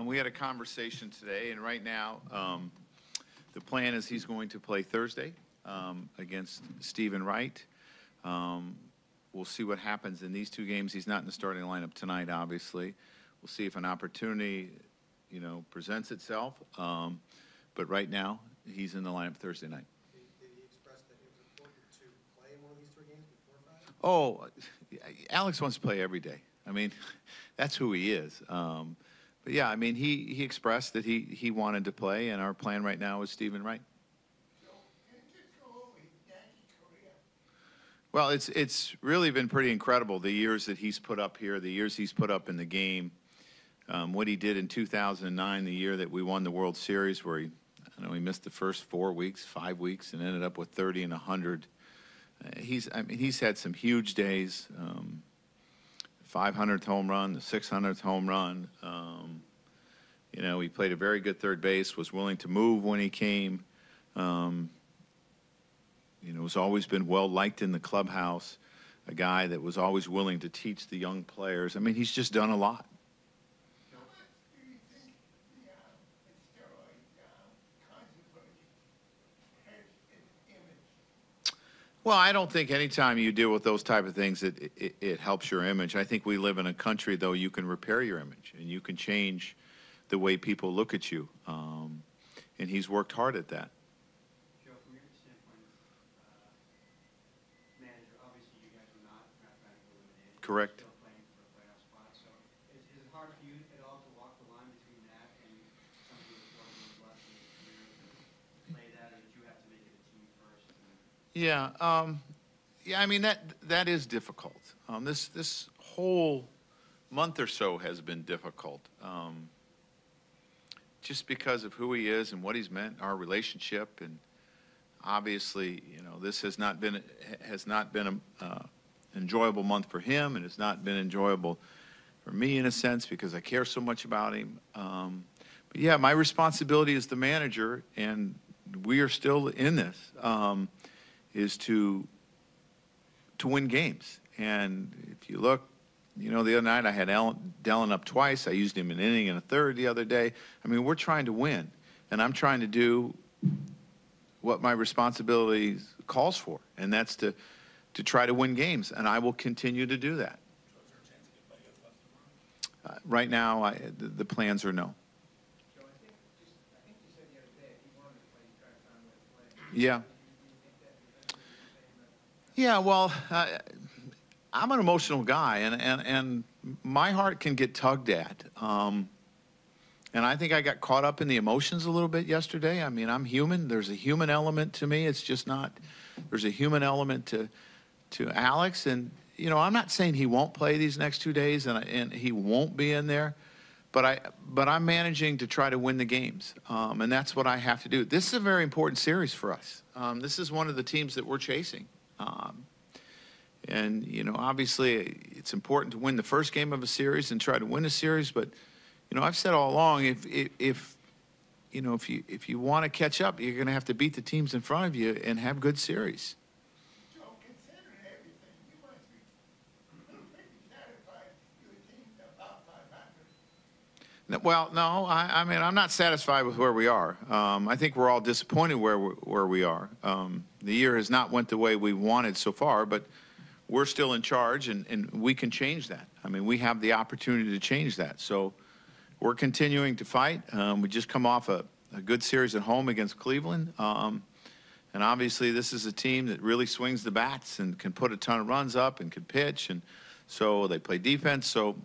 We had a conversation today, and right now the plan is he's going to play Thursday against Stephen Wright. We'll see what happens in these two games. He's not in the starting lineup tonight, obviously. We'll see if an opportunity, presents itself. But right now, he's in the lineup Thursday night. Did he express that it was important to play one of these three games before Friday? Oh, Alex wants to play every day. I mean, that's who he is. But yeah, I mean, he expressed that he wanted to play, and our plan right now is Stephen Wright. Well, it's really been pretty incredible, the years that he's put up here, the years he's put up in the game. What he did in 2009, the year that we won the World Series, where he missed the first 4 weeks, 5 weeks, and ended up with 30 and 100. He's had some huge days. 500th home run, the 600th home run. He played a very good third base, was willing to move when he came. Has always been well-liked in the clubhouse, a guy that was always willing to teach the young players. I mean, he's just done a lot. Well, I don't think anytime you deal with those type of things it helps your image. I think we live in a country, though, you can repair your image and you can change the way people look at you. And he's worked hard at that. Joe, from your standpoint as manager, obviously you guys are not mathematically eliminated. Correct. You're still playing for a playoff spot. So is it hard for you at all to walk the line between that and something that's one of those left in your career to play that, or did you have to make it a team first? Yeah, I mean, that is difficult. This whole month or so has been difficult, just because of who he is and what he's meant, our relationship, and obviously, this has not been an enjoyable month for him, and it's not been enjoyable for me in a sense because I care so much about him. But yeah, my responsibility as the manager, and we are still in this. Is to win games. And if you look, the other night I had Dellin up twice. I used him an inning and a third the other day. I mean, we're trying to win. And I'm trying to do what my responsibility calls for, and that's to try to win games. And I will continue to do that. Right now, the plans are no. Joe, I think you said the other day if he wanted to play, he'd try to find a way to play. Yeah. Yeah, well, I'm an emotional guy, and my heart can get tugged at. And I think I got caught up in the emotions a little bit yesterday. I mean, I'm human. There's a human element to me. It's just not – there's a human element to Alex. And, I'm not saying he won't play these next 2 days and he won't be in there. But I'm managing to try to win the games, and that's what I have to do. This is a very important series for us. This is one of the teams that we're chasing. And, obviously it's important to win the first game of a series and try to win a series. But, I've said all along, if you want to catch up, you're going to have to beat the teams in front of you and have good series. Joe, considering everything, you must be pretty satisfied with a team about 500. Well, no, I mean, I'm not satisfied with where we are. I think we're all disappointed where we are. The year has not went the way we wanted so far, but we're still in charge, and we can change that. I mean, we have the opportunity to change that. So we're continuing to fight. We just come off a good series at home against Cleveland. And obviously this is a team that really swings the bats and can put a ton of runs up and can pitch. And so they play defense. So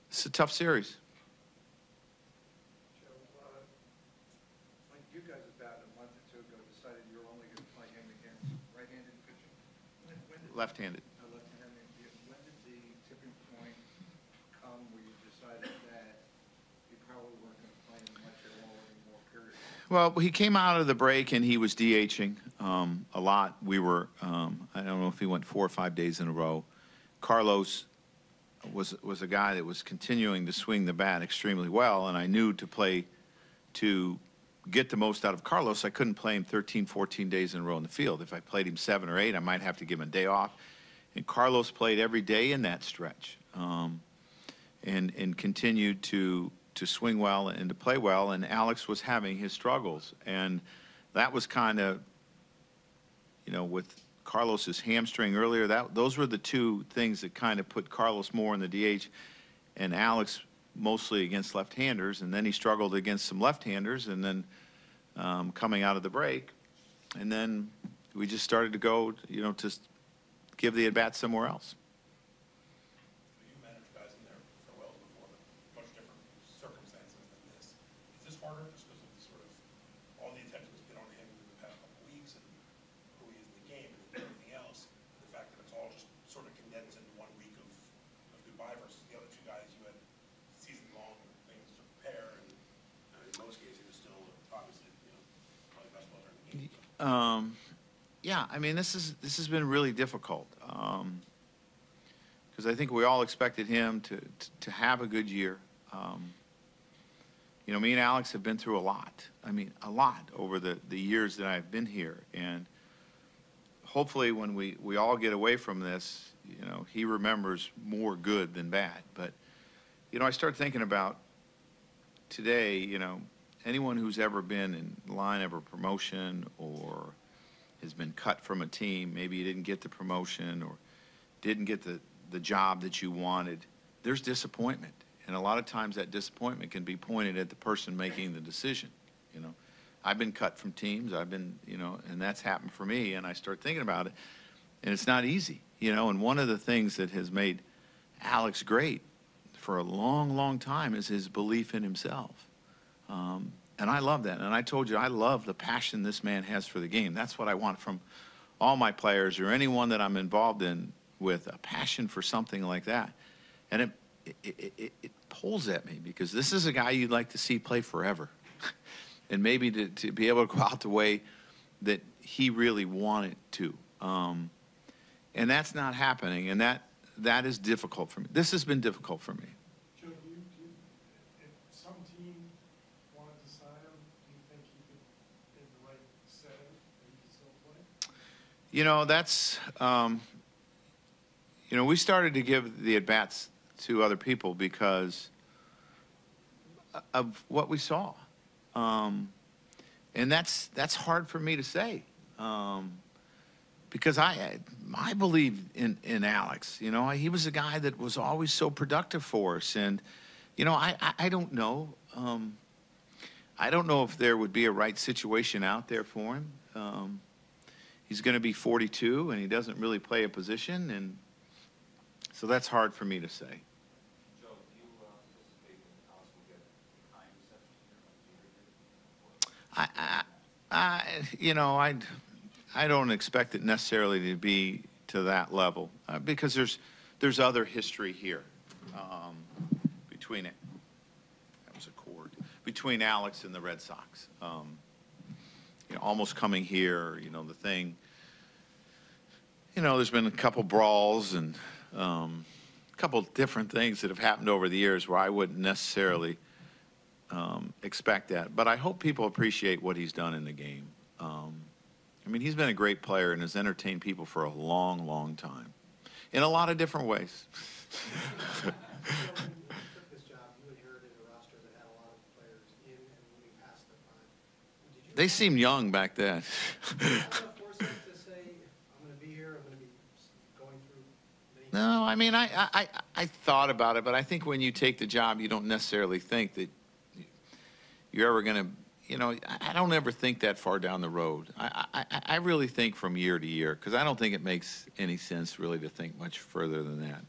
it's a tough series. You guys about a month or two ago decided you were only going to play him against right-handed pitching. Left-handed. When did the tipping point come where you decided that you probably weren't going to play him much at all anymore, period? Well, he came out of the break and he was DHing a lot. We were, I don't know if he went 4 or 5 days in a row. Carlos was a guy that was continuing to swing the bat extremely well, and I knew to get the most out of Carlos, I couldn't play him 13, 14 days in a row in the field. If I played him 7 or 8, I might have to give him a day off. And Carlos played every day in that stretch and continued to to swing well and to play well, and Alex was having his struggles. And that was kind of, you know, with Carlos's hamstring earlier, those were the two things that kind of put Carlos more in the DH and Alex mostly against left-handers, and then he struggled against some left-handers, and then coming out of the break, and then we just started to go, you know, to give the at-bat somewhere else. You managed guys in there for well before, but much different circumstances than this. Is this harder just because of the sort of all the attention that's been on him in the past couple of weeks and who he is in the game and everything else, the fact that it's all just sort of condensed into 1 week of goodbye versus the other two guys you had season-long things to prepare, and in most cases he was still obviously, you know, probably the best player in the game. Yeah, I mean, this has been really difficult because I think we all expected him to have a good year. You know, me and Alex have been through a lot. I mean, a lot over the years that I've been here, and hopefully when we all get away from this, you know, he remembers more good than bad. But, you know, I start thinking about today, you know, anyone who's ever been in line of a promotion or has been cut from a team, maybe you didn't get the promotion or didn't get the job that you wanted, there's disappointment. And a lot of times that disappointment can be pointed at the person making the decision, you know. I've been cut from teams, I've been, you know, and that's happened for me, and I start thinking about it, and it's not easy, you know. And one of the things that has made Alex great for a long, long time is his belief in himself. And I love that. And I told you, I love the passion this man has for the game. That's what I want from all my players or anyone that I'm involved in with a passion for something like that. And it pulls at me because this is a guy you'd like to see play forever. And maybe to be able to go out the way that he really wanted to. And that's not happening. And that is difficult for me. This has been difficult for me. Joe, if some team wanted to sign him, do you think he could, in the right setting, that he could still play? You know, that's, you know, we started to give the at-bats to other people because of what we saw. And that's hard for me to say. Because I believe in Alex. You know, he was a guy that was always so productive for us. And, you know, I don't know. I don't know if there would be a right situation out there for him. He's going to be 42, and he doesn't really play a position. And so that's hard for me to say. Joe, do you anticipate that Alex will get kind reception here? You know, I don't expect it necessarily to be to that level because there's other history here between it. That was a chord between Alex and the Red Sox. You know, almost coming here. You know, the thing. You know, there's been a couple brawls and a couple different things that have happened over the years where I wouldn't necessarily expect that. But I hope people appreciate what he's done in the game. I mean, he's been a great player and has entertained people for a long, long time in a lot of different ways. When you took this job, you inherited a roster that had a lot of players in and moving past their prime. Did you They seemed young back then. have enough foresight to say, I'm going to be here, I'm going to be going through many... No, I mean, I thought about it, but I think when you take the job, you don't necessarily think that you're ever going to, you know, I don't ever think that far down the road. I really think from year to year, because I don't think it makes any sense really to think much further than that.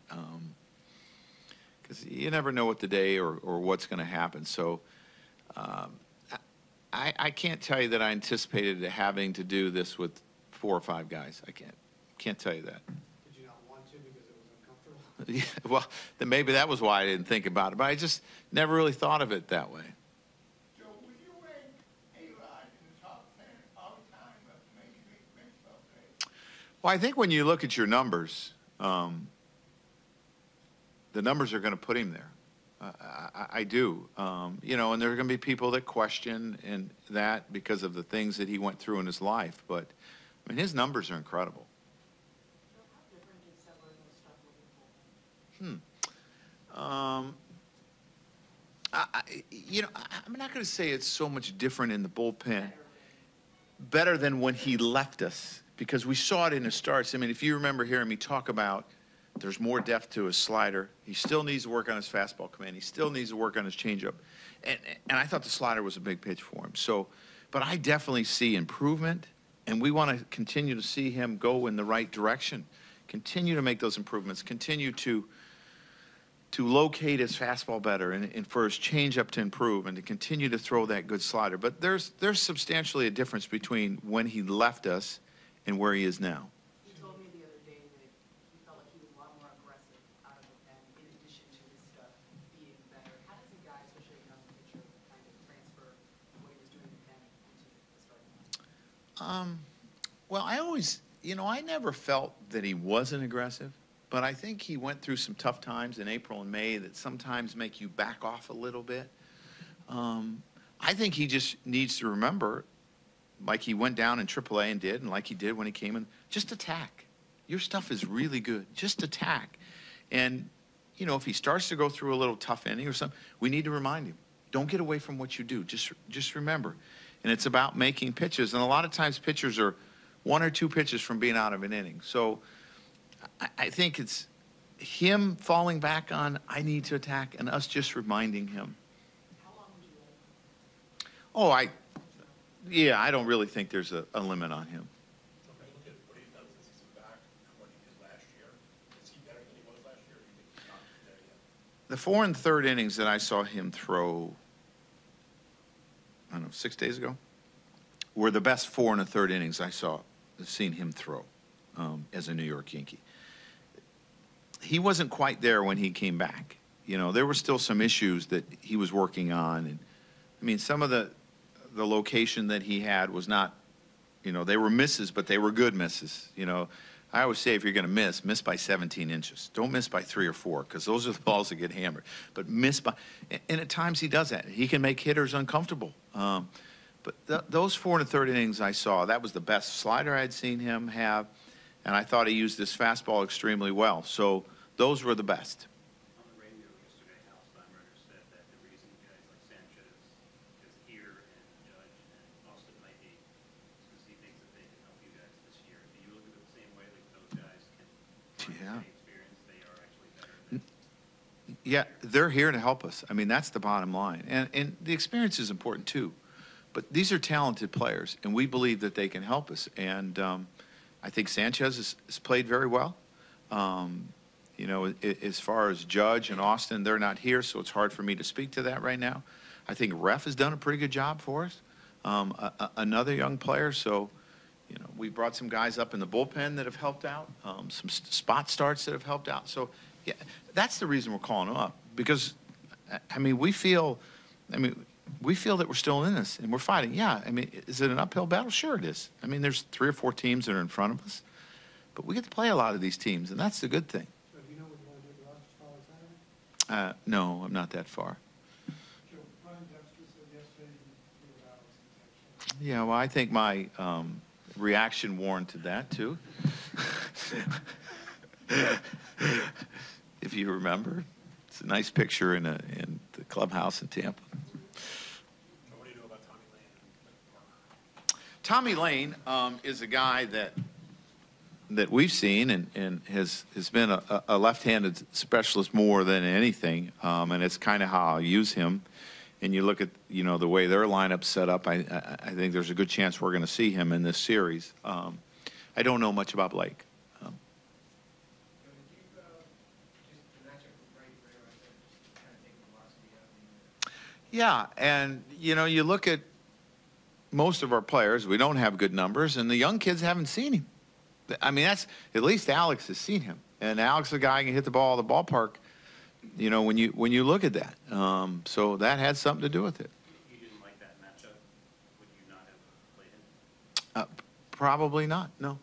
Because you never know what the day or what's going to happen. So I can't tell you that I anticipated having to do this with 4 or 5 guys. I can't tell you that. Did you not want to because it was uncomfortable? Yeah, well, then maybe that was why I didn't think about it, but I just never really thought of it that way. Joe, would you rank A-Rod in the top 10 all-time of Major League Baseball players? Well, I think when you look at your numbers, the numbers are going to put him there. I do. You know, and there are going to be people that question that because of the things that he went through in his life. But, I mean, his numbers are incredible. So how different did Severino start looking for? I'm not going to say it's so much different in the bullpen, better than when he left us, because we saw it in his starts. I mean, if you remember hearing me talk about there's more depth to his slider. He still needs to work on his fastball command. He still needs to work on his changeup. And I thought the slider was a big pitch for him. So, but I definitely see improvement, and we want to continue to see him go in the right direction, continue to make those improvements, continue to locate his fastball better, and for his changeup to improve, and to continue to throw that good slider. But there's substantially a difference between when he left us and where he is now. He told me the other day that he felt like he was a lot more aggressive out of the pen, in addition to his stuff being better. How does a guy, especially a young pitcher, kind of transfer what he was doing in the pen into the starting line? Well, I never felt that he wasn't aggressive, but I think he went through some tough times in April and May that sometimes make you back off a little bit. I think he just needs to remember, like he went down in AAA and did, and like he did when he came in, just attack. Your stuff is really good. Just attack. And, if he starts to go through a little tough inning or something, we need to remind him, don't get away from what you do. Just remember. And it's about making pitches. And a lot of times pitchers are 1 or 2 pitches from being out of an inning. So I think it's him falling back on, I need to attack, and us just reminding him. How long would you let him? I don't really think there's a limit on him. So when you look at what he's done since he's been back and what he did last year, is he better than he was last year, or do you think he's not there yet? The 4 and third innings that I saw him throw, I don't know, 6 days ago, were the best 4 and a third innings I've seen him throw as a New York Yankee. He wasn't quite there when he came back. There were still some issues that he was working on. And I mean, some of the location that he had was not, they were misses, but they were good misses. I always say if you're going to miss by 17 inches. Don't miss by 3 or 4, because those are the balls that get hammered. But miss by, and at times he does that. He can make hitters uncomfortable. But those 4 and a third innings I saw, that was the best slider I'd seen him have, and I thought he used his fastball extremely well. So those were the best. On the radio yesterday, Hal Steinbrenner said that the reason guys like Sanchez is here and Judge and Austin might be is because he thinks that they can help you guys this year. Do you look at it the same way? Like those guys can Yeah. experience, they are actually better than Yeah, they're here to help us. I mean, that's the bottom line. And the experience is important too. But these are talented players, and we believe that they can help us. And I think Sanchez has played very well. As far as Judge and Austin, they're not here, so it's hard for me to speak to that right now. I think Ref has done a pretty good job for us. Another young player, so we brought some guys up in the bullpen that have helped out, some spot starts that have helped out. So, yeah, that's the reason we're calling them up, because, we feel that we're still in this and we're fighting. Yeah, is it an uphill battle? Sure it is. There's 3 or 4 teams that are in front of us, but we get to play a lot of these teams, and that's the good thing. So do you know what you want to do with Rochester Hall of Fame? No, I'm not that far. Joe, Brian Dexter said yesterday he threw out his intention. Yeah, well, I think my reaction warranted that too. If you remember, it's a nice picture in the clubhouse in Tampa. So what do you do about Tommy Tommy Lane? Lane is a guy that we've seen and has been a left-handed specialist more than anything, and it's kind of how I use him. And you look at the way their lineup's set up. I think there's a good chance we're going to see him in this series. I don't know much about Blake. Yeah, and you look at most of our players, we don't have good numbers, and the young kids haven't seen him. That's at least Alex has seen him, and Alex is a guy who can hit the ball at the ballpark. When you look at that, so that had something to do with it. You didn't like that matchup? Would you not have played him? Probably not. No.